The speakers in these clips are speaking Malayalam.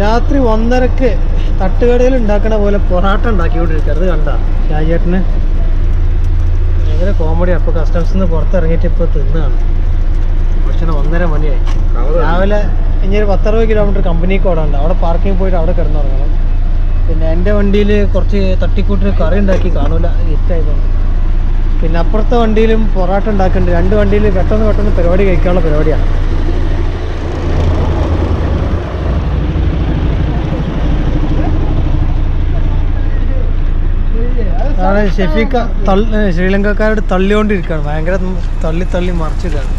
രാത്രി 1:30 തട്ടുകടയിൽ ഉണ്ടാക്കണ പോലെ പൊറാട്ട ഉണ്ടാക്കിക്കൊണ്ടിരിക്കുക. അത് കണ്ട ഷാജിയേട്ടന് ഭയങ്കര കോമഡിയാണ്. അപ്പോൾ കസ്റ്റംസിൽ നിന്ന് പുറത്തിറങ്ങിയിട്ട് ഇപ്പോൾ തിന്നാണ്. പക്ഷേ 1:30 മണിയായി. രാവിലെ ഇനി ഒരു 10-60 കിലോമീറ്റർ കമ്പനിക്ക് ഓടാണ്ട്. അവിടെ പാർക്കിംഗ് പോയിട്ട് അവിടെ കിടന്നുറങ്ങണം. പിന്നെ എൻ്റെ വണ്ടിയിൽ കുറച്ച് തട്ടിക്കൂട്ടിന് കറി ഉണ്ടാക്കി കാണൂല ഹിറ്റായതുകൊണ്ട്. പിന്നെ അപ്പുറത്തെ വണ്ടിയിലും പൊറാട്ട ഉണ്ടാക്കുന്നുണ്ട്. 2 വണ്ടിയിൽ പെട്ടെന്ന് പരിപാടി കഴിക്കാനുള്ള പരിപാടിയാണ്. അതാണ് ഷെഫീക്ക ശ്രീലങ്കക്കാരോട് തള്ളിക്കൊണ്ടിരിക്കുകയാണ്. ഭയങ്കര തള്ളി മറിച്ചിട്ടാണ്.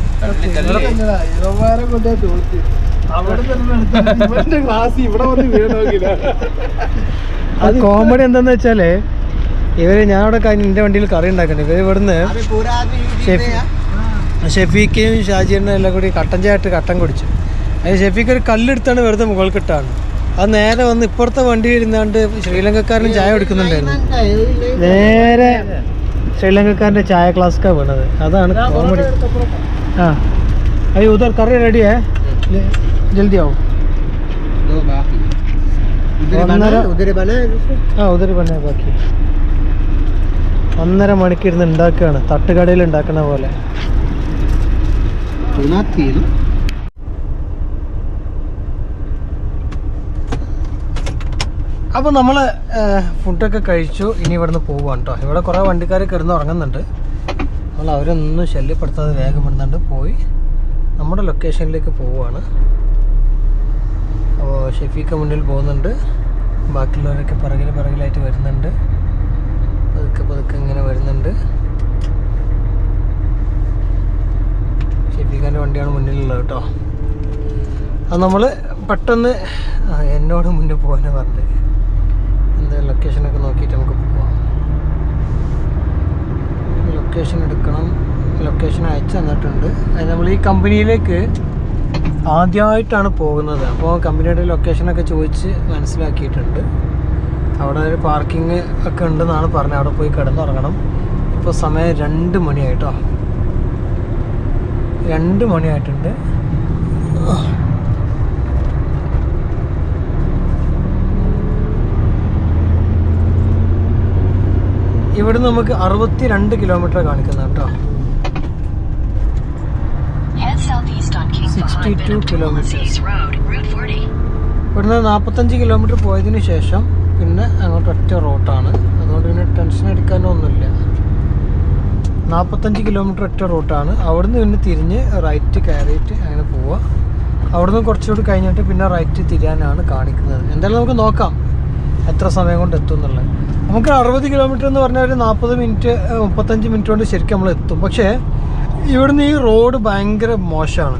അത് കോമഡി എന്താന്ന് വെച്ചാല് ഞാനവിടെ എൻ്റെ വണ്ടിയിൽ കറി ഉണ്ടാക്കണ്ടേ. ഇവരിവിടുന്ന് ഷെഫീക്കയും ഷാജിയനും എല്ലാം കൂടി കട്ടൻ ചായട്ട് കട്ടൻ കുടിച്ചു. അതിന് ഷെഫീക്ക് ഒരു കല്ലെടുത്താണ് വെറുതെ മുകളിൽ കിട്ടാണ്. അത് നേരെ വന്ന് ഇപ്പുറത്തെ വണ്ടി ഇരുന്നാണ്ട് ശ്രീലങ്കക്കാരനും ചായ കുടിക്കുന്നുണ്ടായിരുന്നു. നേരെ ശ്രീലങ്കക്കാരൻ്റെ ചായ ക്ലാസ്ക്കാണ് വീണത്. അതാണ് കോമഡി. ആ അയ്യോ ഉധർ കറി റെഡിയേ ജൽദി ആവും. ഉദരി ബനാ ബാക്കി 1:30 മണിക്കിരുന്ന് ഉണ്ടാക്കുകയാണ്. തട്ടുകടയിൽ ഉണ്ടാക്കണ പോലെ. അപ്പോൾ നമ്മൾ ഫുഡൊക്കെ കഴിച്ചു. ഇനി ഇവിടുന്ന് പോവാണ് കേട്ടോ. ഇവിടെ കുറേ വണ്ടിക്കാർ കിടന്ന് ഉറങ്ങുന്നുണ്ട്. നമ്മൾ അവരൊന്നും ശല്യപ്പെടുത്താതെ വേഗം ഇടുന്നുണ്ട് പോയി നമ്മുടെ ലൊക്കേഷനിലേക്ക് പോവുകയാണ്. അപ്പോൾ ഷെഫീക്ക മുന്നിൽ പോകുന്നുണ്ട്. ബാക്കിയുള്ളവരൊക്കെ പിറകിലായിട്ട് വരുന്നുണ്ട്. പതുക്കെ ഇങ്ങനെ വരുന്നുണ്ട്. ഷെഫീഖാൻ്റെ വണ്ടിയാണ് മുന്നിലുള്ളത് കേട്ടോ. അത് നമ്മൾ പെട്ടെന്ന് എന്നോട് മുന്നേ പോകാനാണ് പറഞ്ഞത്. എന്താ ലൊക്കേഷനൊക്കെ നോക്കിയിട്ട് നമുക്ക് പോവാം. ലൊക്കേഷൻ എടുക്കണം. ലൊക്കേഷൻ അയച്ചു തന്നിട്ടുണ്ട്. അത് നമ്മൾ ഈ കമ്പനിയിലേക്ക് ആദ്യമായിട്ടാണ് പോകുന്നത്. അപ്പോൾ കമ്പനിയുടെ ലൊക്കേഷനൊക്കെ ചോദിച്ച് മനസ്സിലാക്കിയിട്ടുണ്ട്. അവിടെ ഒരു പാർക്കിംഗ് ഒക്കെ ഉണ്ടെന്നാണ് പറഞ്ഞത്. അവിടെ പോയി കിടന്നുറങ്ങണം. ഇപ്പോൾ സമയം 2 മണിയായിട്ടോ. 2 മണിയായിട്ടുണ്ട്. ഇവിടെ നമുക്ക് 62 കിലോമീറ്റർ കാണിക്കുന്നത് കേട്ടോ. 62 കിലോമീറ്റർ. ഇവിടുന്ന് 45 കിലോമീറ്റർ പോയതിന് ശേഷം പിന്നെ അങ്ങോട്ട് ഒറ്റ റൂട്ടാണ്. അതുകൊണ്ട് പിന്നെ ടെൻഷൻ എടുക്കാനൊന്നുമില്ല. 45 കിലോമീറ്റർ ഒറ്റ റൂട്ടാണ്. അവിടുന്ന് പിന്നെ തിരിഞ്ഞ് റൈറ്റ് കയറിയിട്ട് അങ്ങനെ പോവുക. അവിടുന്ന് കുറച്ചുകൂടി കഴിഞ്ഞിട്ട് പിന്നെ റൈറ്റ് തിരിയാനാണ് കാണിക്കുന്നത്. എന്തായാലും നമുക്ക് നോക്കാം എത്ര സമയം കൊണ്ട് എത്തും എന്നുള്ളത്. നമുക്ക് 60 കിലോമീറ്റർ എന്ന് പറഞ്ഞാൽ ഒരു 40 മിനിറ്റ് 35 മിനിറ്റ് കൊണ്ട് ശരിക്കും നമ്മൾ എത്തും. പക്ഷേ ഇവിടുന്ന് ഈ റോഡ് ഭയങ്കര മോശമാണ്.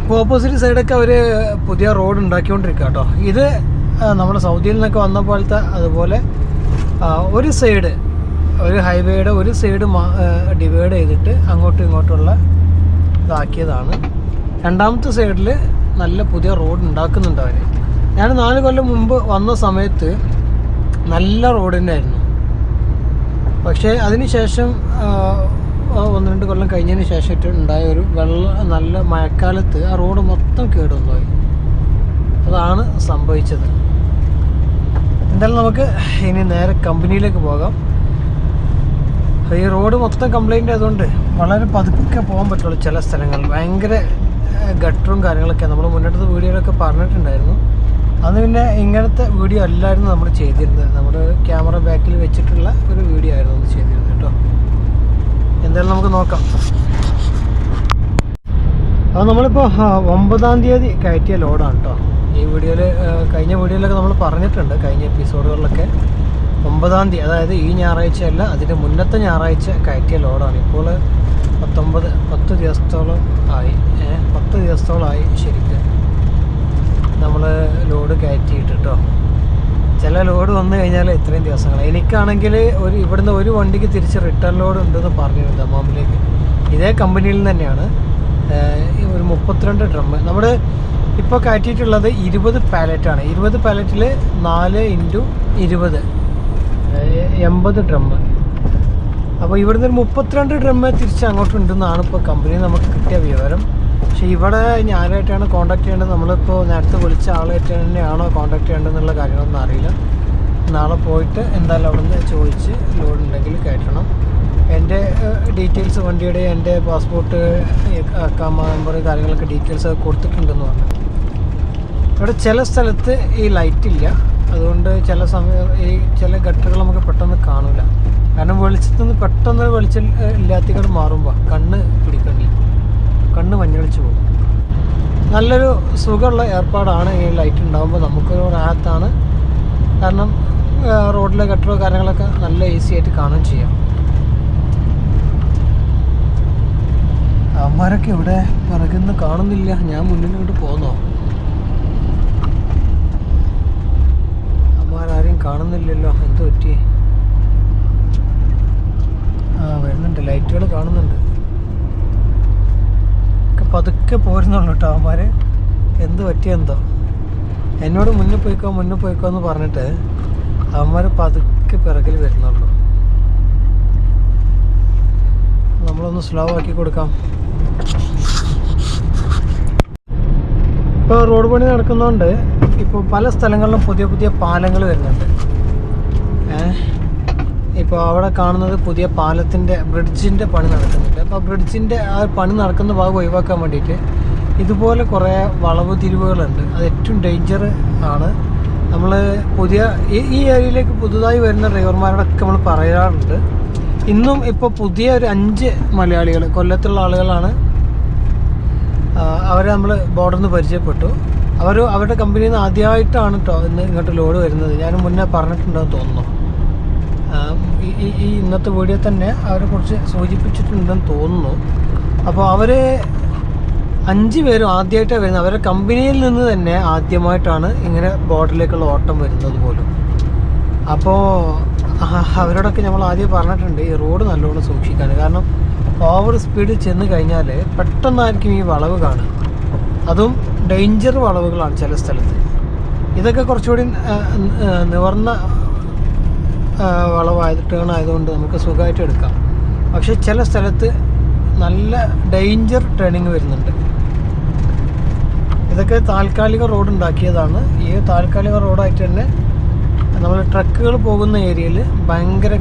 അപ്പോൾ ഓപ്പോസിറ്റ് സൈഡൊക്കെ അവർ പുതിയ റോഡ് ഉണ്ടാക്കിക്കൊണ്ടിരിക്കുക കേട്ടോ. ഇത് നമ്മുടെ സൗദിയിൽ നിന്നൊക്കെ വന്ന പോലത്തെ അതുപോലെ ഒരു സൈഡ് ഒരു ഹൈവേയുടെ ഒരു സൈഡ് ഡിവൈഡ് ചെയ്തിട്ട് അങ്ങോട്ടും ഇങ്ങോട്ടുള്ള ഇതാക്കിയതാണ്. രണ്ടാമത്തെ സൈഡിൽ നല്ല പുതിയ റോഡ് ഉണ്ടാക്കുന്നുണ്ട് അവർ. ഞാൻ 4 കൊല്ലം മുമ്പ് വന്ന സമയത്ത് നല്ല റോഡ് തന്നെയായിരുന്നു. പക്ഷേ അതിന് ശേഷം 1-2 കൊല്ലം കഴിഞ്ഞതിന് ശേഷമായിട്ട് ഉണ്ടായ ഒരു നല്ല മഴക്കാലത്ത് ആ റോഡ് മൊത്തം കേടുവന്നുപോയി. അതാണ് സംഭവിച്ചത്. എന്തായാലും നമുക്ക് ഇനി നേരെ കമ്പനിയിലേക്ക് പോകാം. ഈ റോഡ് മൊത്തം കംപ്ലൈൻ്റ് ആയതുകൊണ്ട് വളരെ പതുക്കെ പോകാൻ പറ്റുള്ളൂ. ചില സ്ഥലങ്ങൾ ഭയങ്കര ഗട്ടറും കാര്യങ്ങളൊക്കെ നമ്മൾ മുന്നോട്ടത്തെ വീഡിയോയിലൊക്കെ പറഞ്ഞിട്ടുണ്ടായിരുന്നു. അന്ന് പിന്നെ ഇങ്ങനത്തെ വീഡിയോ അല്ലായിരുന്നു നമ്മൾ ചെയ്തിരുന്നത്. നമ്മുടെ ക്യാമറ ബാക്കിൽ വെച്ചിട്ടുള്ള ഒരു വീഡിയോ ആയിരുന്നു അന്ന് ചെയ്തിരുന്നത് കേട്ടോ. എന്തായാലും നമുക്ക് നോക്കാം. അത് നമ്മളിപ്പോൾ 9-ാം തീയതി കയറ്റിയ ലോഡാണ് കേട്ടോ. ഈ വീഡിയോയിൽ കഴിഞ്ഞ വീഡിയോയിലൊക്കെ നമ്മൾ പറഞ്ഞിട്ടുണ്ട്. കഴിഞ്ഞ എപ്പിസോഡുകളിലൊക്കെ 9-ാം തീയതി, അതായത് ഈ ഞായറാഴ്ചയല്ല അതിൻ്റെ മുന്നത്തെ ഞായറാഴ്ച കയറ്റിയ ലോഡാണ്. ഇപ്പോൾ 10 ദിവസത്തോളം ആയി. 10 ദിവസത്തോളമായി ശരിക്കും നമ്മൾ ലോഡ് കയറ്റിയിട്ട് കേട്ടോ. ചില ലോഡ് വന്നു കഴിഞ്ഞാൽ ഇത്രയും ദിവസങ്ങൾ. എനിക്കാണെങ്കിൽ ഇവിടുന്ന് ഒരു വണ്ടിക്ക് തിരിച്ച് റിട്ടേൺ ലോഡ് ഉണ്ടെന്ന് പറഞ്ഞിരുന്നു ദമാമിലേക്ക്. ഇതേ കമ്പനിയിൽ നിന്ന് തന്നെയാണ്. ഒരു 32 ഡ്രം നമ്മൾ ഇപ്പോൾ കയറ്റിയിട്ടുള്ളത് 20 പാലറ്റാണ്. 20 പാലറ്റിൽ 4x20 80 ഡ്രം. അപ്പോൾ ഇവിടുന്ന് ഒരു 32 ഡ്രം തിരിച്ച് അങ്ങോട്ടുണ്ടെന്നാണ് ഇപ്പോൾ കമ്പനി നമുക്ക് കിട്ടിയ വിവരം. പക്ഷേ പക്ഷേ ഇവിടെ ഞാനായിട്ടാണ് കോൺടാക്ട് ചെയ്യേണ്ടത്. നമ്മളിപ്പോൾ നേരത്തെ വിളിച്ച ആളായിട്ട് തന്നെയാണോ കോൺടാക്ട് ചെയ്യേണ്ടതെന്നുള്ള കാര്യങ്ങളൊന്നും അറിയില്ല. നാളെ പോയിട്ട് എന്തായാലും അവിടെ നിന്ന് ചോദിച്ച് ലോഡ് ഉണ്ടെങ്കിൽ കയറ്റണം. എൻ്റെ ഡീറ്റെയിൽസ് വണ്ടിയുടെ എൻ്റെ പാസ്പോർട്ട് അക്കാമ നമ്പർ കാര്യങ്ങളൊക്കെ ഡീറ്റെയിൽസ് ഒക്കെ കൊടുത്തിട്ടുണ്ടെന്ന് പറഞ്ഞു. ഇവിടെ ചില സ്ഥലത്ത് ഈ ലൈറ്റ് ഇല്ല, അതുകൊണ്ട് ചില സമയം ഈ ചില ഗട്ടറുകൾ നമുക്ക് പെട്ടെന്ന് കാണില്ല. കാരണം വെളിച്ചത്തു നിന്ന് പെട്ടെന്ന് വെളിച്ചം ഇല്ലാത്തങ്ങോട്ട് മാറുമ്പോൾ കണ്ണ് പിടിക്കണില്ല, കണ്ണ് മഞ്ഞളിച്ച് പോകും. നല്ലൊരു സുഖമുള്ള ഏർപ്പാടാണ് ഈ ലൈറ്റ് ഉണ്ടാകുമ്പോൾ, നമുക്കൊരു റാഹത്താണ്. കാരണം റോഡിലെ ഗട്ടറോ കാര്യങ്ങളൊക്കെ നല്ല ഈസി ആയിട്ട് കാണുകയും ചെയ്യാം. അവന്മാരൊക്കെ ഇവിടെ പിറകുന്ന് കാണുന്നില്ല, ഞാൻ മുന്നിലോട്ട് പോന്നോ? അവന്മാരാരെയും കാണുന്നില്ലല്ലോ, എന്ത് പറ്റി? വരുന്നുണ്ട്, ലൈറ്റുകൾ കാണുന്നുണ്ട്. ഒക്കെ പതുക്കെ പോരുന്നുള്ളൂ കേട്ടോ അവന്മാര്. എന്ത് പറ്റിയെന്തോ, എന്നോട് മുന്നിൽ പോയിക്കോ എന്ന് പറഞ്ഞിട്ട് അവന്മാർ പതുക്കെ പിറകിൽ വരുന്നുള്ളൂ. നമ്മളൊന്ന് സ്ലോ ആക്കി കൊടുക്കാം. ഇപ്പോൾ റോഡ് പണി നടക്കുന്നതുകൊണ്ട് ഇപ്പോൾ പല സ്ഥലങ്ങളിലും പുതിയ പുതിയ പാലങ്ങൾ വരുന്നുണ്ട്. ഇപ്പോൾ അവിടെ കാണുന്നത് പുതിയ പാലത്തിൻ്റെ ബ്രിഡ്ജിൻ്റെ പണി നടക്കുന്നുണ്ട്. അപ്പോൾ ബ്രിഡ്ജിൻ്റെ ആ പണി നടക്കുന്ന ഭാഗം ഒഴിവാക്കാൻ വേണ്ടിയിട്ട് ഇതുപോലെ കുറേ വളവ് തിരിവുകളുണ്ട്. അത് ഏറ്റവും ഡേഞ്ചർ ആണ്. നമ്മൾ പുതിയ ഈ ഏരിയയിലേക്ക് പുതുതായി വരുന്ന ഡ്രൈവർമാരോടൊക്കെ നമ്മൾ പറയാറുണ്ട്. ഇന്നും ഇപ്പോൾ പുതിയ ഒരു 5 മലയാളികൾ കൊല്ലത്തുള്ള ആളുകളാണ്. അവരെ നമ്മൾ ബോർഡറിൽ നിന്ന് പരിചയപ്പെട്ടു. അവരുടെ കമ്പനിയിൽ നിന്ന് ആദ്യമായിട്ടാണ് കേട്ടോ ഇന്ന് ഇങ്ങോട്ട് ലോഡ് വരുന്നത്. ഞാൻ മുന്നേ പറഞ്ഞിട്ടുണ്ടെന്ന് തോന്നുന്നു. ഈ ഇന്നത്തെ വീഡിയോ തന്നെ അവരെക്കുറിച്ച് സൂചിപ്പിച്ചിട്ടുണ്ടെന്ന് തോന്നുന്നു. അപ്പോൾ അവർ 5 പേരും ആദ്യമായിട്ടാണ് വരുന്നത്. അവരുടെ കമ്പനിയിൽ നിന്ന് തന്നെ ആദ്യമായിട്ടാണ് ഇങ്ങനെ ബോർഡറിലേക്കുള്ള ഓട്ടം വരുന്നത് പോലും. അപ്പോൾ അവരോടൊക്കെ നമ്മൾ ആദ്യം പറഞ്ഞിട്ടുണ്ട് ഈ റോഡ് നല്ലോണം സൂക്ഷിക്കാൻ. കാരണം ഓവർ സ്പീഡ് ചെന്ന് കഴിഞ്ഞാൽ പെട്ടെന്നായിരിക്കും ഈ വളവ് കാണുക. അതും ഡേഞ്ചർ വളവുകളാണ് ചില സ്ഥലത്ത്. ഇതൊക്കെ കുറച്ചുകൂടി നിവർന്ന ടേൺ ആയതുകൊണ്ട് നമുക്ക് സുഖമായിട്ട് എടുക്കാം. പക്ഷേ ചില സ്ഥലത്ത് നല്ല ഡേഞ്ചർ ടേണിങ് വരുന്നുണ്ട്. ഇതൊക്കെ താൽക്കാലിക റോഡ് ഉണ്ടാക്കിയതാണ്. ഈ താൽക്കാലിക റോഡായിട്ട് തന്നെ നമ്മൾ ട്രക്കുകൾ പോകുന്ന ഏരിയയിൽ ഭയങ്കര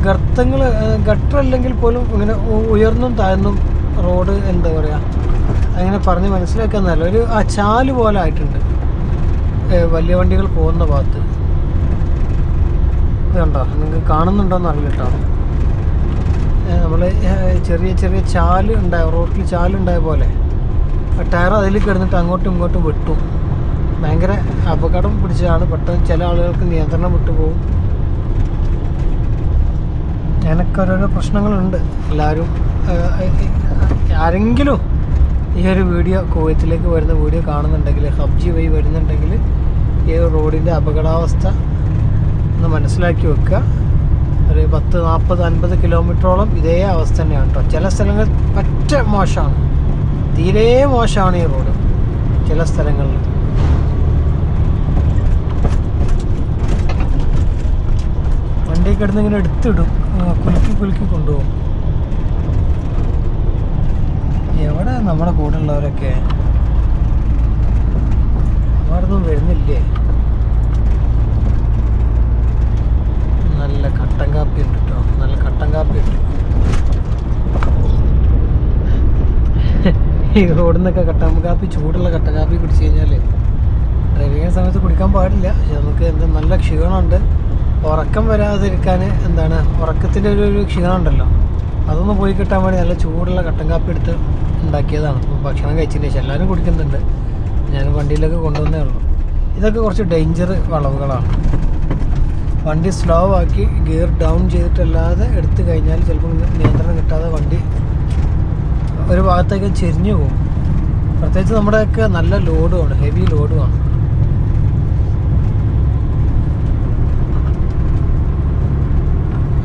ഗർത്തങ്ങൾ, ഗട്ടറല്ലെങ്കിൽ പോലും ഇങ്ങനെ ഉയർന്നും താഴ്ന്നും റോഡ് എന്താ പറയുക, അങ്ങനെ പറഞ്ഞ് മനസ്സിലാക്കാൻ നല്ല ഒരു ചാല് പോലെ ആയിട്ടുണ്ട് വലിയ വണ്ടികൾ പോകുന്ന ഭാഗത്ത്. ഇതുണ്ടോ, നിങ്ങൾക്ക് കാണുന്നുണ്ടോയെന്ന് അറിയില്ല കേട്ടോ. നമ്മൾ ചെറിയ ചാല് ഉണ്ടായ റോഡിൽ ചാലുണ്ടായ പോലെ ടയർ അതിൽ കിടന്നിട്ട് അങ്ങോട്ടും ഇങ്ങോട്ടും വെട്ടും. ഭയങ്കര അപകടം പിടിച്ചതാണ്. പെട്ടെന്ന് ചില ആളുകൾക്ക് നിയന്ത്രണം വിട്ടുപോകും. അങ്ങനൊക്കെ ഓരോരോ പ്രശ്നങ്ങളുണ്ട്. എല്ലാവരും ആരെങ്കിലും ഈ ഒരു വീഡിയോ കുവൈത്തിലേക്ക് വരുന്ന വീഡിയോ കാണുന്നുണ്ടെങ്കിൽ, ഹബ്ജി വഴി വരുന്നുണ്ടെങ്കിൽ ഈ റോഡിൻ്റെ അപകടാവസ്ഥ ഒന്ന് മനസ്സിലാക്കി വെക്കുക. ഒരു 10, 40, 50 കിലോമീറ്ററോളം ഇതേ അവസ്ഥ തന്നെയാണ് കേട്ടോ. ചില സ്ഥലങ്ങൾ പറ്റ മോശമാണ്, തീരെ മോശമാണ് ഈ റോഡ് ചില സ്ഥലങ്ങളിൽ. വണ്ടി കിടന്ന് ഇങ്ങനെ എടുത്തിടും, കുലുക്കി കൊണ്ടുപോകും. എവിടെ നമ്മുടെ കൂടെ ഉള്ളവരൊക്കെ? അവിടൊന്നും വരുന്നില്ലേ? നല്ല കട്ടൻ കാപ്പി ഉണ്ട് കേട്ടോ, നല്ല കട്ടൻ കാപ്പി ഉണ്ട്. ഈ റോഡിൽ നിന്നൊക്കെ കട്ടൻ കാപ്പി, ചൂടുള്ള കട്ടൻ കാപ്പി കുടിച്ചു കഴിഞ്ഞാൽ ഡ്രൈവിംഗ് സമയത്ത് കുടിക്കാൻ പാടില്ല. പക്ഷെ നമുക്ക് നല്ല ക്ഷീണമുണ്ട്. ഉറക്കം വരാതിരിക്കാൻ ഉറക്കത്തിൻ്റെ ഒരു ക്ഷീണം ഉണ്ടല്ലോ, അതൊന്ന് പോയി കിട്ടാൻ വേണ്ടി നല്ല ചൂടുള്ള കട്ടൻ കാപ്പി എടുത്ത് ഉണ്ടാക്കിയതാണ്. ഇപ്പോൾ ഭക്ഷണം കഴിച്ചതിന് ശേഷം എല്ലാവരും കുടിക്കുന്നുണ്ട്, ഞാൻ വണ്ടിയിലൊക്കെ കൊണ്ടുവന്നേ ഉള്ളൂ. ഇതൊക്കെ കുറച്ച് ഡേഞ്ചർ വളവുകളാണ്. വണ്ടി സ്ലോ ആക്കി ഗിയർ ഡൗൺ ചെയ്തിട്ടല്ലാതെ എടുത്തു കഴിഞ്ഞാൽ ചിലപ്പോൾ നിയന്ത്രണം കിട്ടാതെ വണ്ടി ഒരു ഭാഗത്തേക്ക് ചെരിഞ്ഞു പോകും. പ്രത്യേകിച്ച് നമ്മുടെയൊക്കെ നല്ല ലോഡുമാണ്, ഹെവി ലോഡുമാണ്.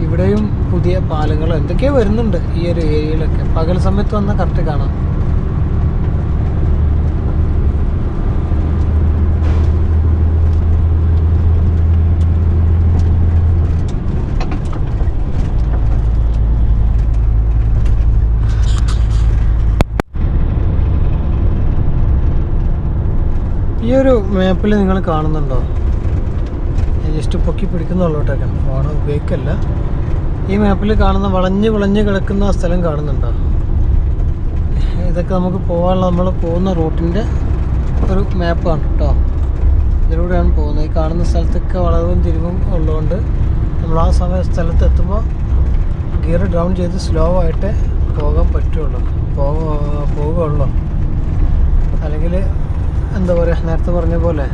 ഇവിടെയും പുതിയ പാലങ്ങൾ എന്തൊക്കെയോ വരുന്നുണ്ട് ഈ ഒരു ഏരിയയിലൊക്കെ. പകൽ സമയത്ത് വന്നാൽ കറക്റ്റ് കാണാം. ഈ ഒരു മാപ്പിൽ നിങ്ങൾ കാണുന്നുണ്ടോ? ഞാൻ ജസ്റ്റ് പൊക്കി പിടിക്കുന്നുള്ളൂ കേട്ടോ, ഫോൺ ഉപയോഗിക്കല്ല. ഈ മാപ്പിൽ കാണുന്ന വളഞ്ഞ് വളഞ്ഞ് കിടക്കുന്ന സ്ഥലം കാണുന്നുണ്ടോ? ഇതൊക്കെ നമുക്ക് പോകാനുള്ള നമ്മൾ പോകുന്ന റൂട്ടിൻ്റെ ഒരു മാപ്പാണ് കേട്ടോ. ഇതിലൂടെയാണ് പോകുന്നത്. ഈ കാണുന്ന സ്ഥലത്തൊക്കെ വളവും തിരിവും ഉള്ളതുകൊണ്ട് നമ്മൾ ആ സ്ഥലത്ത് എത്തുമ്പോൾ ഗിയർ ഡൗൺ ചെയ്ത് സ്ലോ ആയിട്ട് പോകാൻ പറ്റുള്ളൂ, പോവുകയുള്ളൂ. അല്ലെങ്കിൽ എന്താ പറയുക, നേരത്തെ പറഞ്ഞ പോലെ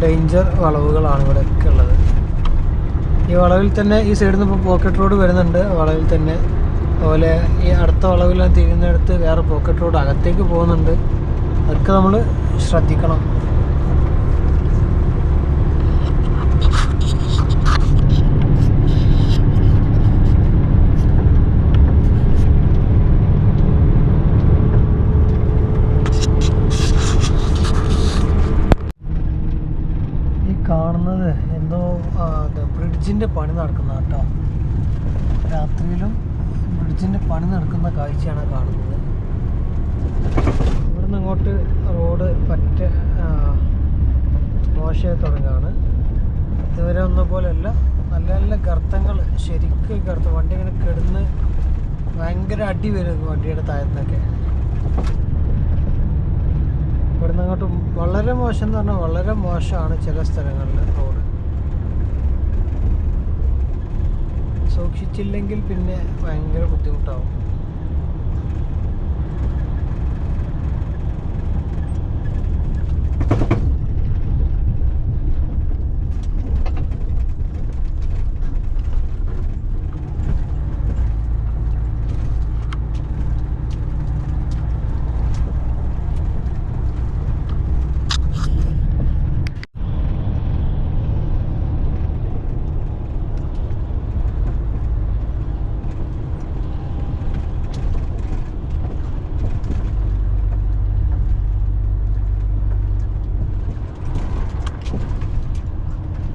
ഡേഞ്ചർ വളവുകളാണ് ഇവിടെയൊക്കെ ഉള്ളത്. ഈ വളവിൽ തന്നെ ഈ സൈഡിൽ നിന്ന് ഇപ്പോൾ പോക്കറ്റ് റോഡ് വരുന്നുണ്ട്. വളവിൽ തന്നെ അതുപോലെ ഈ അടുത്ത വളവിൽ തിരിയുന്നിടത്ത് വേറെ പോക്കറ്റ് റോഡ് അകത്തേക്ക് പോകുന്നുണ്ട്. അതൊക്കെ നമ്മൾ ശ്രദ്ധിക്കണം. കാണുന്നത് എന്തോ ബ്രിഡ്ജിൻ്റെ പണി നടക്കുന്ന കേട്ടോ. രാത്രിയിലും ബ്രിഡ്ജിൻ്റെ പണി നടക്കുന്ന കാഴ്ചയാണ് കാണുന്നത്. ഇവിടുന്ന് അങ്ങോട്ട് റോഡ് പറ്റ മോശമായി തുടങ്ങുകയാണ്. ഇതുവരെ ഒന്ന പോലെയല്ല, നല്ല നല്ല ഗർത്തങ്ങൾ, ശരിക്കും ഗർത്തം. വണ്ടി ഇങ്ങനെ കിടന്ന് ഭയങ്കര അടി വരും വണ്ടിയുടെ താഴത്തുനിന്നൊക്കെ. ഇവിടുന്ന് അങ്ങോട്ട് വളരെ മോശം എന്ന് പറഞ്ഞാൽ വളരെ മോശമാണ് ചില സ്ഥലങ്ങളിൽ റോഡ്. സൂക്ഷിച്ചില്ലെങ്കിൽ പിന്നെ ഭയങ്കര ബുദ്ധിമുട്ടാവും.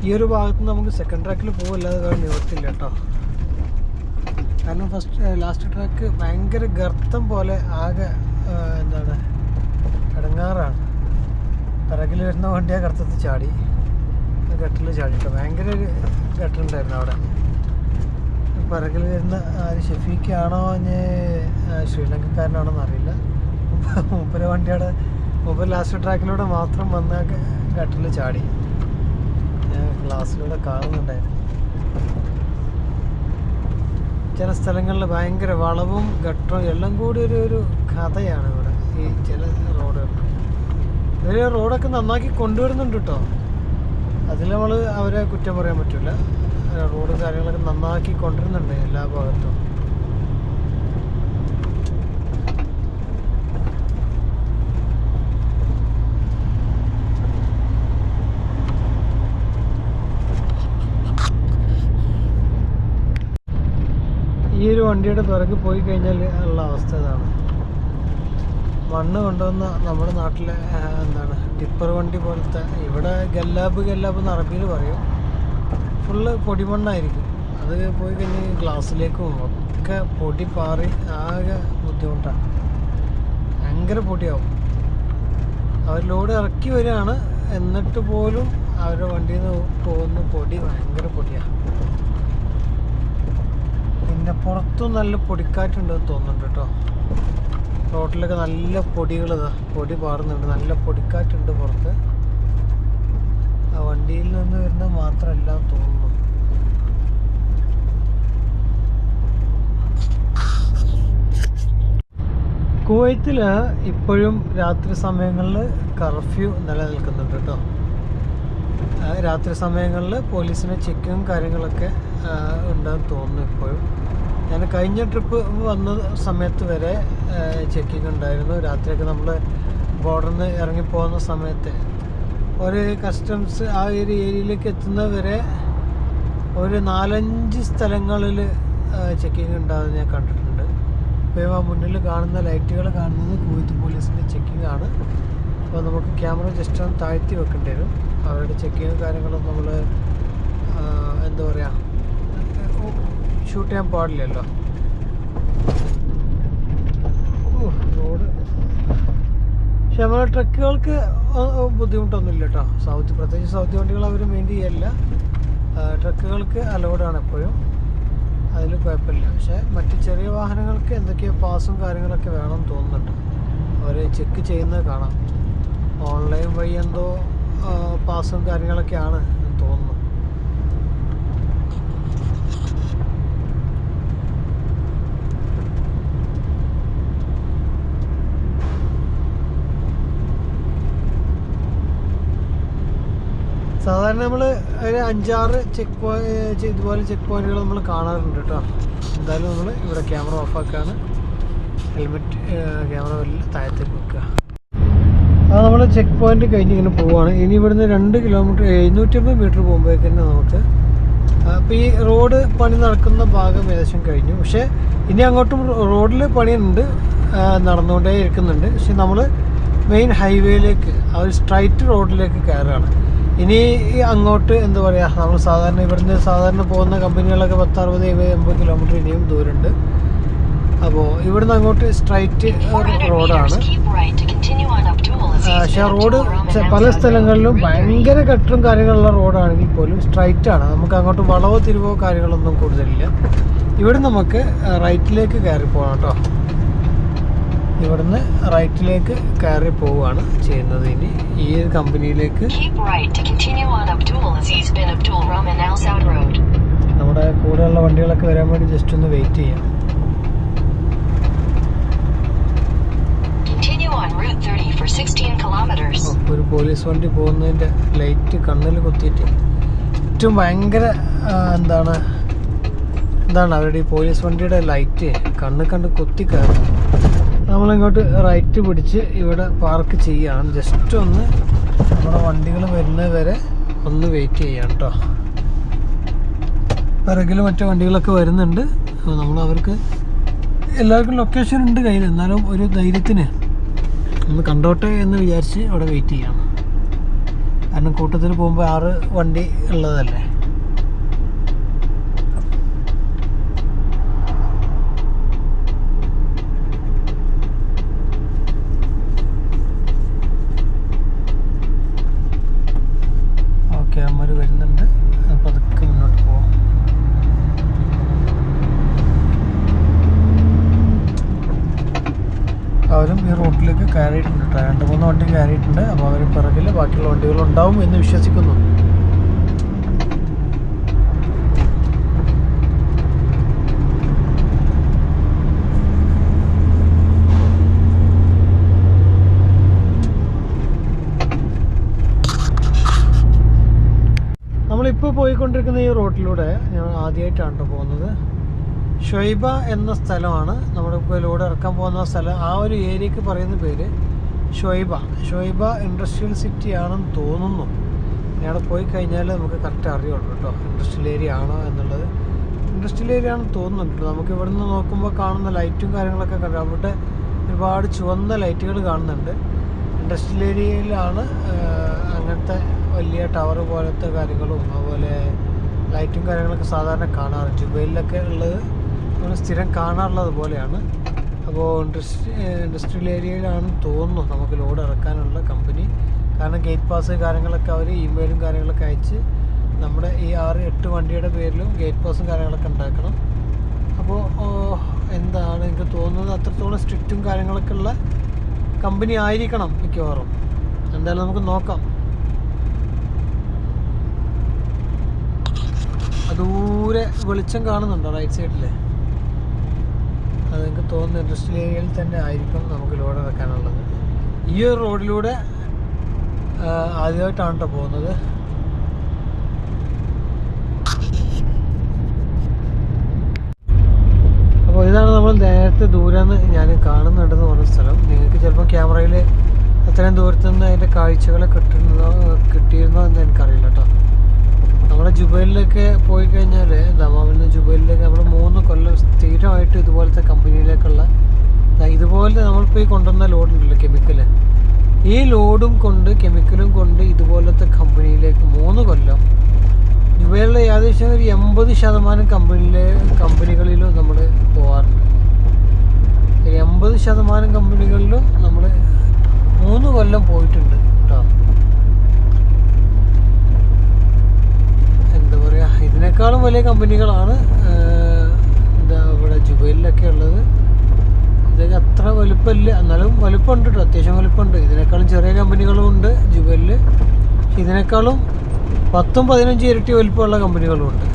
ഈ ഒരു ഭാഗത്ത് നമുക്ക് സെക്കൻഡ് ട്രാക്കിൽ പോകില്ലാതെ വേറെ നിവർത്തില്ല കേട്ടോ. കാരണം ലാസ്റ്റ് ട്രാക്ക് ഭയങ്കര ഗർത്തം പോലെ ആകെ എന്താണ് ഇടങ്ങാറാണ്. പിറകിൽ വരുന്ന വണ്ടി ആ ഗർത്തത്തിൽ ചാടി, ഗട്ടറിൽ ചാടിട്ടോ. ഭയങ്കര ഒരു ഗട്ടറുണ്ടായിരുന്നു അവിടെ. പിറകിൽ വരുന്ന ഷെഫീഖാണോ ശ്രീലങ്കക്കാരനാണോ എന്നറിയില്ല. മൂപ്പര വണ്ടിയുടെ മൂപ്പർ ലാസ്റ്റ് ട്രാക്കിലൂടെ മാത്രം വന്ന ഗട്ടറിൽ ചാടി. ഗ്ലാസ്സിലൂടെ കാണുന്നുണ്ടായിരുന്നു. ചില സ്ഥലങ്ങളിൽ ഭയങ്കര വളവും ഗട്ടറും എല്ലാം കൂടി ഒരു കഥയാണ് ഇവിടെ ഈ ചില റോഡുകൾക്ക്. ഇവർ റോഡൊക്കെ നന്നാക്കി കൊണ്ടുവരുന്നുണ്ട് കേട്ടോ. അതിൽ നമ്മൾ അവരെ കുറ്റം പറയാൻ പറ്റില്ല. റോഡ് കാര്യങ്ങളൊക്കെ നന്നാക്കി കൊണ്ടുവരുന്നുണ്ട് എല്ലാ ഭാഗത്തും. ഈ ഒരു വണ്ടിയുടെ പിറകെ പോയി കഴിഞ്ഞാൽ ഉള്ള അവസ്ഥ ഇതാണ്. മണ്ണ് കൊണ്ടുവന്ന നമ്മുടെ നാട്ടിലെ എന്താണ് ടിപ്പർ വണ്ടി പോലത്തെ, ഇവിടെ ഗല്ലാബ് എന്ന് അറബിയിൽ പറയും. ഫുള്ള് പൊടിമണ്ണായിരിക്കും. അത് പോയി കഴിഞ്ഞ് ഗ്ലാസ്സിലേക്കും ഒക്കെ പൊടി പാറി ആകെ ബുദ്ധിമുട്ടാണ്. ഭയങ്കര പൊടിയാവും. അവർ ലോഡ് ഇറക്കി വരികയാണ്, എന്നിട്ട് പോലും അവരുടെ വണ്ടിയിൽ നിന്ന് പോകുന്ന പൊടി ഭയങ്കര പൊടിയാണ്. പിന്നെ പുറത്തും നല്ല പൊടിക്കാറ്റുണ്ടെന്ന് തോന്നുന്നുണ്ട് കേട്ടോ. റോട്ടിലൊക്കെ നല്ല പൊടി പാറുന്നുണ്ട്, നല്ല പൊടിക്കാറ്റുണ്ട് പുറത്ത്. ആ വണ്ടിയിൽ നിന്ന് വരുന്നത് മാത്രമല്ല തോന്നുന്നു. കുവൈത്തിൽ ഇപ്പോഴും രാത്രി സമയങ്ങളിൽ കർഫ്യൂ നിലനിൽക്കുന്നുണ്ട് കേട്ടോ. രാത്രി സമയങ്ങളിൽ പോലീസിന് ചെക്കിങ്ങും കാര്യങ്ങളൊക്കെ ഉണ്ടെന്ന് തോന്നുന്നു ഇപ്പോഴും. ഞാൻ കഴിഞ്ഞ ട്രിപ്പ് വന്ന സമയത്ത് വരെ ചെക്കിങ് ഉണ്ടായിരുന്നു. രാത്രിയൊക്കെ നമ്മൾ ബോർഡറിൽ നിന്ന് ഇറങ്ങിപ്പോകുന്ന സമയത്ത് ഒരു കസ്റ്റംസ് ആ ഒരു ഏരിയയിലേക്ക് എത്തുന്നവരെ ഒരു 4-5 സ്ഥലങ്ങളിൽ ചെക്കിങ് ഉണ്ടാകുന്നത് ഞാൻ കണ്ടിട്ടുണ്ട്. ഇപ്പോൾ ആ മുന്നിൽ കാണുന്ന ലൈറ്റുകൾ കാണുന്നത് കുവൈത്ത് പോലീസിൻ്റെ ചെക്കിംഗ് ആണ്. അപ്പോൾ നമുക്ക് ക്യാമറ ജസ്റ്റ് ഒന്ന് താഴ്ത്തി വെക്കേണ്ടി വരും. അവരുടെ ചെക്കിങ് കാര്യങ്ങളും നമ്മൾ എന്താ പറയുക ഷൂട്ട് ചെയ്യാൻ പാടില്ലല്ലോ. റോഡ് പക്ഷെ നമ്മളെ ട്രക്കുകൾക്ക് ബുദ്ധിമുട്ടൊന്നുമില്ല കേട്ടോ. പ്രത്യേകിച്ച് സൗദി വണ്ടികൾ അവർ മെയിൻറ്റെയിൻ ചെയ്യല്ല. ട്രക്കുകൾക്ക് അലൗഡാണ് എപ്പോഴും, അതിൽ കുഴപ്പമില്ല. പക്ഷേ മറ്റ് ചെറിയ വാഹനങ്ങൾക്ക് എന്തൊക്കെയോ പാസും കാര്യങ്ങളൊക്കെ വേണമെന്ന് തോന്നുന്നുണ്ട്. അവർ ചെക്ക് ചെയ്യുന്നത് കാണാം. ഓൺലൈൻ വഴി എന്തോ പാസും കാര്യങ്ങളൊക്കെയാണ് തോന്നുന്നു. സാധാരണ നമ്മൾ ഒരു 5-6 ഇതുപോലെ ചെക്ക് പോയിന്റുകൾ നമ്മൾ കാണാറുണ്ട് കേട്ടോ. എന്തായാലും നമ്മൾ ഇവിടെ ക്യാമറ ഓഫാക്കാണ്. ഹെൽമെറ്റ് ക്യാമറ വല്ല താഴത്തേക്ക് വെക്കുക. അത് നമ്മൾ ചെക്ക് പോയിന്റ് കഴിഞ്ഞ് ഇങ്ങനെ പോവുകയാണ്. ഇനി ഇവിടുന്ന് 2 കിലോമീറ്റർ 750 മീറ്റർ പോകുമ്പോഴേക്ക് തന്നെ നമുക്ക് അപ്പോൾ ഈ റോഡ് പണി നടക്കുന്ന ഭാഗം ഏകദേശം കഴിഞ്ഞു. പക്ഷേ ഇനി അങ്ങോട്ടും റോഡിൽ പണിയുണ്ട്, നടന്നുകൊണ്ടേ ഇരിക്കുന്നുണ്ട്. പക്ഷെ നമ്മൾ മെയിൻ ഹൈവേയിലേക്ക്, ആ ഒരു സ്ട്രൈറ്റ് റോഡിലേക്ക് കയറുകയാണ്. ഇനി അങ്ങോട്ട് എന്താ പറയുക, നമ്മൾ ഇവിടുന്ന് സാധാരണ പോകുന്ന കമ്പനികളൊക്കെ 10, 60, 70, 80 കിലോമീറ്റർ ഇനിയും ദൂരമുണ്ട്. അപ്പോൾ ഇവിടുന്ന് അങ്ങോട്ട് സ്ട്രൈറ്റ് റോഡാണ്. പക്ഷേ റോഡ് പല സ്ഥലങ്ങളിലും ഭയങ്കര കട്ടും കാര്യങ്ങളുള്ള റോഡാണെങ്കിൽ പോലും സ്ട്രൈറ്റ് ആണ്. നമുക്ക് അങ്ങോട്ട് വളവോ തിരിവോ കാര്യങ്ങളൊന്നും കൂടുതലില്ല. ഇവിടെ നമുക്ക് റൈറ്റിലേക്ക് കയറി പോകണം കേട്ടോ. ഇവിടുന്ന് റൈറ്റിലേക്ക് കയറി പോവുകയാണ് ചെയ്യുന്നത്. ഇനി ഈ കമ്പനിയിലേക്ക് നമ്മുടെ കൂടെയുള്ള വണ്ടികളൊക്കെ വരാൻ വേണ്ടി ജസ്റ്റ് ഒന്ന് വെയിറ്റ് ചെയ്യാം. ഒരു പോലീസ് വണ്ടി പോകുന്നതിൻ്റെ ലൈറ്റ് കണ്ണിൽ കുത്തിയിട്ട് ഏറ്റവും ഭയങ്കര എന്താണ് അവരുടെ ഈ പോലീസ് വണ്ടിയുടെ ലൈറ്റ് കണ്ട് കുത്തി കയറും. നമ്മളിങ്ങോട്ട് റൈറ്റ് പിടിച്ച് ഇവിടെ പാർക്ക് ചെയ്യാണ്. ജസ്റ്റ് ഒന്ന് നമ്മുടെ വണ്ടികൾ വരുന്നത് വരെ ഒന്ന് വെയിറ്റ് ചെയ്യാം കേട്ടോ. പിറകിൽ മറ്റു വണ്ടികളൊക്കെ വരുന്നുണ്ട്. നമ്മൾ അവർക്ക് എല്ലാവർക്കും ലൊക്കേഷൻ ഉണ്ട് കയ്യിൽ, എന്നാലും ഒരു ധൈര്യത്തിന് ഒന്ന് കണ്ടോട്ടെ എന്ന് വിചാരിച്ച് അവിടെ വെയിറ്റ് ചെയ്യണം. കാരണം കൂട്ടത്തിൽ പോകുമ്പോൾ 6 വണ്ടി ഉള്ളതല്ലേ. ഓക്കെ, അമ്മ വരുന്നുണ്ട്. അപ്പോൾ അതൊക്കെ മുന്നോട്ട് പോവാം. അവരും ഈ റോഡിലേക്ക് കയറിയിട്ടുണ്ട് കേട്ടോ. 2-3 വണ്ടി കയറിയിട്ടുണ്ട്. അപ്പോൾ അവർ പിറകിൽ ബാക്കിയുള്ള വണ്ടികളുണ്ടാവും എന്ന് വിശ്വസിക്കുന്നു. നമ്മളിപ്പോൾ പോയിക്കൊണ്ടിരിക്കുന്ന ഈ റോഡിലൂടെ ഞാൻ ആദ്യമായിട്ടാണ് പോകുന്നത്. ഷൊയ്ബ എന്ന സ്ഥലമാണ് നമ്മളിപ്പോൾ ലോഡ് ഇറക്കാൻ പോകുന്ന സ്ഥലം. ആ ഒരു ഏരിയക്ക് പറയുന്ന പേര് ഷൊയ്ബ ഇൻഡസ്ട്രിയൽ സിറ്റി ആണെന്ന് തോന്നുന്നു. ഇനി അവിടെ പോയി കഴിഞ്ഞാൽ നമുക്ക് കറക്റ്റ് അറിയുള്ളൂ കേട്ടോ, ഇൻഡസ്ട്രിയൽ ഏരിയ ആണോ എന്നുള്ളത്. ഇൻഡസ്ട്രിയൽ ഏരിയ ആണെന്ന് തോന്നുന്നുണ്ട്. നമുക്ക് ഇവിടെ നിന്ന് നോക്കുമ്പോൾ കാണുന്ന ലൈറ്റും കാര്യങ്ങളൊക്കെ കണ്ടു. അവിടെ ഒരുപാട് ചുവന്ന ലൈറ്റുകൾ കാണുന്നുണ്ട്. ഇൻഡസ്ട്രിയൽ ഏരിയയിലാണ് അങ്ങനത്തെ വലിയ ടവർ പോലത്തെ കാര്യങ്ങളും അതുപോലെ ലൈറ്റും കാര്യങ്ങളൊക്കെ സാധാരണ കാണാറ്. ജുബൈലിലൊക്കെ ഉള്ളത് നമ്മൾ സ്ഥിരം കാണാറുള്ളത് പോലെയാണ്. അപ്പോൾ ഇൻഡസ്ട്രിയൽ ഏരിയയിലാണെന്ന് തോന്നുന്നു നമുക്ക് ലോഡ് ഇറക്കാനുള്ള കമ്പനി. കാരണം ഗേറ്റ് പാസ് കാര്യങ്ങളൊക്കെ അവർ ഇമെയിലും കാര്യങ്ങളൊക്കെ അയച്ച് നമ്മുടെ ഈ 6-8 വണ്ടിയുടെ പേരിലും ഗേറ്റ് പാസും കാര്യങ്ങളൊക്കെ ഉണ്ടാക്കണം. അപ്പോൾ എന്താണ് എനിക്ക് തോന്നുന്നത്, അത്രത്തോളം സ്ട്രിക്റ്റും കാര്യങ്ങളൊക്കെ ഉള്ള കമ്പനി ആയിരിക്കണം മിക്കവാറും. എന്തായാലും നമുക്ക് നോക്കാം. ദൂരെ വെളിച്ചം കാണുന്നുണ്ടോ റൈറ്റ് സൈഡിൽ? അതെനിക്ക് തോന്നുന്നു ഇൻഡസ്ട്രിയൽ ഏരിയയിൽ തന്നെ ആയിരിക്കും നമുക്ക് ലോഡ് ഇറക്കാനുള്ളത്. ഈ ഒരു റോഡിലൂടെ ആദ്യമായിട്ടാണ് കേട്ടോ പോകുന്നത്. അപ്പോൾ ഇതാണ് നമ്മൾ നേരത്തെ ദൂരെന്ന് ഞാൻ കാണുന്നുണ്ടെന്ന് പറഞ്ഞ സ്ഥലം. നിങ്ങൾക്ക് ചിലപ്പോൾ ക്യാമറയിൽ അത്രയും ദൂരത്തു നിന്ന് അതിൻ്റെ കാഴ്ചകൾ കിട്ടിയിരുന്നോ എന്ന് എനിക്കറിയില്ല കേട്ടോ. നമ്മുടെ ജുബൈലിലൊക്കെ പോയി കഴിഞ്ഞാൽ ദമാമിൽ നിന്ന് ജുബൈലിലേക്ക് നമ്മൾ 3 കൊല്ലം സ്ഥിരമായിട്ട് ഇതുപോലത്തെ കമ്പനിയിലേക്കുള്ള ഇതുപോലെ നമ്മളിപ്പോൾ ഈ കൊണ്ടുവന്ന ലോഡുണ്ടല്ലോ കെമിക്കൽ, ഈ ലോഡും കൊണ്ട് കെമിക്കലും കൊണ്ട് ഇതുപോലത്തെ കമ്പനിയിലേക്ക് 3 കൊല്ലം ജുബൈലിലെ ഏകദേശം ഒരു 80% കമ്പനികളിലും നമ്മൾ പോകാറുണ്ട്. 80% കമ്പനികളിലും നമ്മൾ 3 കൊല്ലം പോയിട്ടുണ്ട് കേട്ടോ. എന്താ പറയുക, ഇതിനേക്കാളും വലിയ കമ്പനികളാണ് എന്താ ഇവിടെ ജുബൈലിലൊക്കെ ഉള്ളത്. ഇതൊക്കെ അത്ര വലുപ്പമില്ല, എന്നാലും വലുപ്പമുണ്ട് കേട്ടോ, അത്യാവശ്യം വലുപ്പമുണ്ട്. ഇതിനേക്കാളും ചെറിയ കമ്പനികളും ഉണ്ട് ജുബൈലിൽ. ഇതിനേക്കാളും 10-15 ഇരട്ടി വലുപ്പമുള്ള കമ്പനികളും ഉണ്ട്.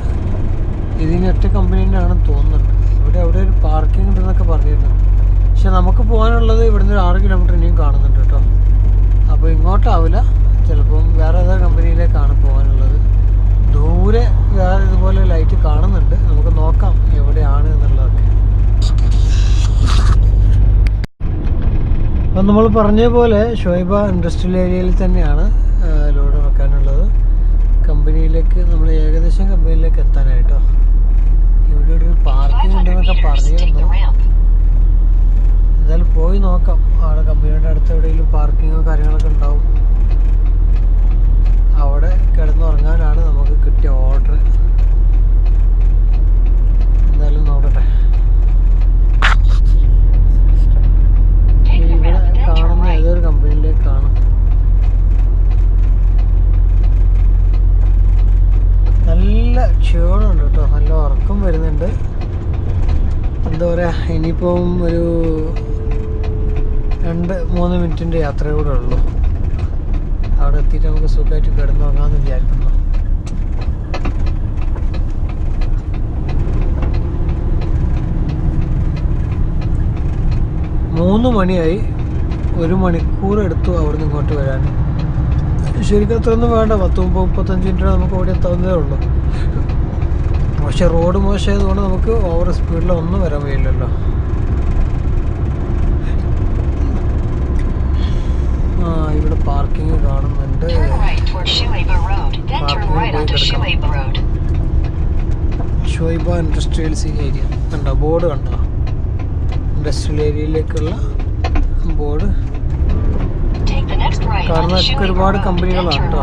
ഇതിനൊറ്റ കമ്പനി തന്നെയാണെന്ന് തോന്നുന്നുണ്ട്. അവിടെ ഒരു പാർക്കിംഗ് ഉണ്ടെന്നൊക്കെ പറഞ്ഞിരുന്നു. പക്ഷെ നമുക്ക് പോകാനുള്ളത് ഇവിടുന്ന് ഒരു 6 കിലോമീറ്റർ ഇനിയും കാണുന്നുണ്ട് കേട്ടോ. അപ്പോൾ ഇങ്ങോട്ടാവില്ല, ചിലപ്പം വേറെ ഏതൊരു കമ്പനിയിലേക്കാണ് പോകാനുള്ളത്. ദൂരെ വേറെ ഇതുപോലെ ലൈറ്റ് കാണുന്നുണ്ട്, നമുക്ക് നോക്കാം എവിടെയാണ് എന്നുള്ളതൊക്കെ. അപ്പം നമ്മൾ പറഞ്ഞ പോലെ ഷോയിബ ഇൻഡസ്ട്രിയൽ ഏരിയയിൽ തന്നെയാണ് ലോഡ് ഇറക്കാനുള്ളത്. കമ്പനിയിലേക്ക് നമ്മൾ ഏകദേശം കമ്പനിയിലേക്ക് എത്താനായിട്ടോ. ഇവിടെ ഒരു പാർക്കിംഗ് ഉണ്ടെന്നൊക്കെ പറഞ്ഞിരുന്നു. എന്തായാലും പോയി നോക്കാം. അവിടെ കമ്പനിയുടെ അടുത്ത് എവിടെയെങ്കിലും പാർക്കിങ്ങോ കാര്യങ്ങളൊക്കെ ഉണ്ടാവും. അവിടെ കിടന്നുറങ്ങാനാണ് നമുക്ക് കിട്ടിയ ഓർഡർ. എന്തായാലും നോക്കട്ടെ. ഇവിടെ കാണുന്ന ഏതൊരു കമ്പനിയിലേക്കാണ്. നല്ല ക്ഷീണമുണ്ട് കേട്ടോ, നല്ല ഉറക്കം വരുന്നുണ്ട്. എന്താ പറയുക, ഇനിയിപ്പം ഒരു 2-3 മിനിറ്റിൻ്റെ യാത്രയും കൂടെ ഉള്ളൂ. അവിടെ എത്തിയിട്ട് നമുക്ക് സുഖമായിട്ട് കിടന്നുറങ്ങാമെന്ന് വിചാരിക്കുന്നു. മൂന്ന് മണിയായി. 1 മണിക്കൂർ എടുത്തു അവിടെ നിന്ന് ഇങ്ങോട്ട് വരാൻ. ശരിക്കും അത്രയൊന്നും വേണ്ട, 30-35 മിനിറ്റ് നമുക്ക് ഓടി എത്താവുന്നതേ ഉള്ളൂ. പക്ഷെ റോഡ് മോശമായതുകൊണ്ട് നമുക്ക് ഓവർ സ്പീഡിലൊന്നും വരാൻ കഴിയില്ലല്ലോ. ഇവിടെ പാർക്കിംഗ് കാണുന്നുണ്ട്. ഷോയിബ ഇൻഡസ്ട്രിയൽ ഏരിയ കണ്ടോ, ബോർഡ് കണ്ടോ, ഇൻഡസ്ട്രിയൽ ഏരിയയിലേക്കുള്ള ബോർഡ് കാണുന്നതൊക്കെ ഒരുപാട് കമ്പനികളാണ് കേട്ടോ.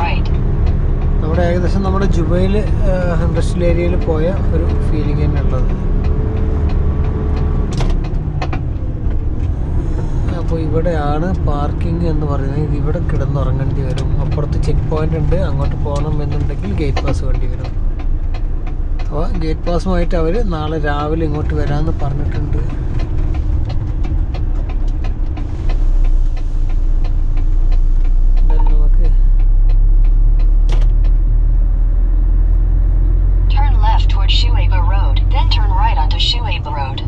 നമ്മുടെ ഏകദേശം നമ്മുടെ ജുബൈൽ ഇൻഡസ്ട്രിയൽ ഏരിയയിൽ പോയ ഒരു ഫീലിംഗ് തന്നെ ഉള്ളത്. അപ്പോൾ ഇവിടെയാണ് പാർക്കിംഗ് എന്ന് പറയുന്നത്. ഇവിടെ കിടന്നുറങ്ങേണ്ടി വരും. അപ്പുറത്ത് ചെക്ക് പോയിന്റ് ഉണ്ട്, അങ്ങോട്ട് പോകണം എന്നുണ്ടെങ്കിൽ ഗേറ്റ് പാസ് വേണ്ടി വരും. അപ്പോൾ ഗേറ്റ് പാസുമായിട്ട് അവർ നാളെ രാവിലെ ഇങ്ങോട്ട് വരാമെന്ന് പറഞ്ഞിട്ടുണ്ട്. Shuaibah Road, then turn right onto Shuaibah Road.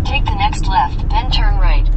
Take the next left, then turn right.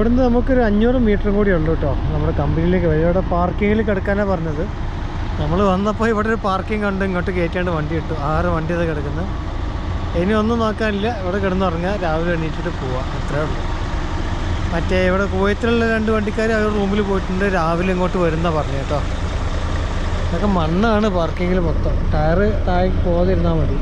ഇവിടുന്ന് നമുക്കൊരു 500 മീറ്ററും കൂടി ഉള്ളൂ കേട്ടോ നമ്മുടെ കമ്പനിയിലേക്ക് വരും. ഇവിടെ പാർക്കിങ്ങിൽ കിടക്കാനാണ് പറഞ്ഞത്. നമ്മൾ വന്നപ്പോൾ ഇവിടെ ഒരു പാർക്കിംഗ് കണ്ട് ഇങ്ങോട്ട് കയറ്റാണ്ട് വണ്ടി ഇട്ടു. 6 വണ്ടി ഇത് കിടക്കുന്നത്. ഇനി ഒന്നും നോക്കാനില്ല, ഇവിടെ കിടന്നുറങ്ങുക, രാവിലെ എണീറ്റിട്ട് പോവുക, അത്രേ ഉള്ളൂ. മറ്റേ ഇവിടെ കുവൈത്തിലുള്ള 2 വണ്ടിക്കാർ അവർ റൂമിൽ പോയിട്ടുണ്ട്, രാവിലെ ഇങ്ങോട്ട് വരുന്ന പറഞ്ഞു കേട്ടോ. ഇതൊക്കെ മണ്ണാണ് പാർക്കിങ്ങിൽ മൊത്തം. ടയറ് താഴേക്ക് പോകാതിരുന്നാൽ മതി.